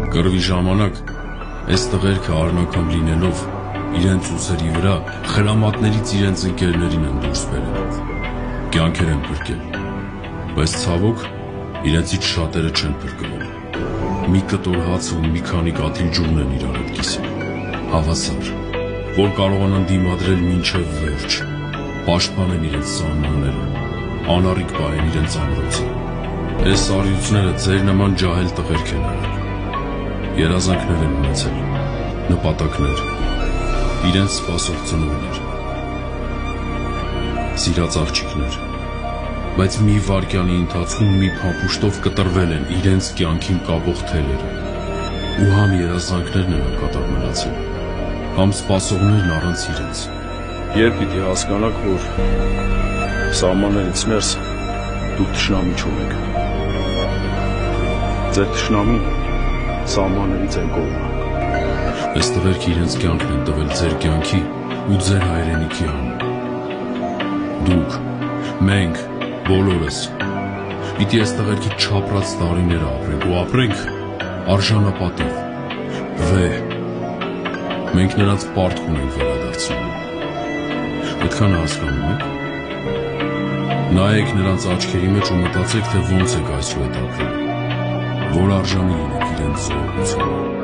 Կռվի ժամանակ այս տղերքը առնական լինելով իրենց ուսերի վրա խրամատներից իրենց ընկերներին են դուրս բերել, կյանքեր են փրկել, բայց ցավոք իրենցից շատերը չեն փրկվել։ Մի կտոր հացը ու մի քանի կաթիլ ջուրն են իրար հետ կիսել, հավասար, որ կարողանան դիմադրել մինչև վերջ, պաշտպանեն իրենց սահմանները, անառիկ պահեն իրենց ամրոցը։ Այս առյուծները ձեր նման ջահել տղերք են արել, երազանքներ են ունեցել, նպատակներ, իրենց սպասող ծնողներ, սիրած աղջիկներ, բայց մի վայրկյանի ընթացքում մի փամփուշտով կտրվել են իրենց կյանքին կապող թելերը, ու համ երազանքներն են ակատար մնացել, համ սպասողներն առանց իրենց։ Երբ պիտի հասկանաք, որ սահմաններից ներս դուք թշնամի չունեք, ձեր թշնամին սահմաններից այն կողմը։ Այս տղերքը իրենց կյանքն են տվել ձեր կյանքի ու ձեր հայրենիքի համար։ Դուք, մենք, բոլորս պիտի այս տղերքի չապրած տարիները ապրենք ու ապրենք արժանապատիվ, վեհ։ Մենք նրանց պարտք ունենք վերադարձնել։ Այդքանը հասկանում եք։ Նայեք նրանց աչքերի մեջ ու մտածեք, թե ոնց եք այսուհետ ապրել, որ արժանի լինեք իրենց զորությունն։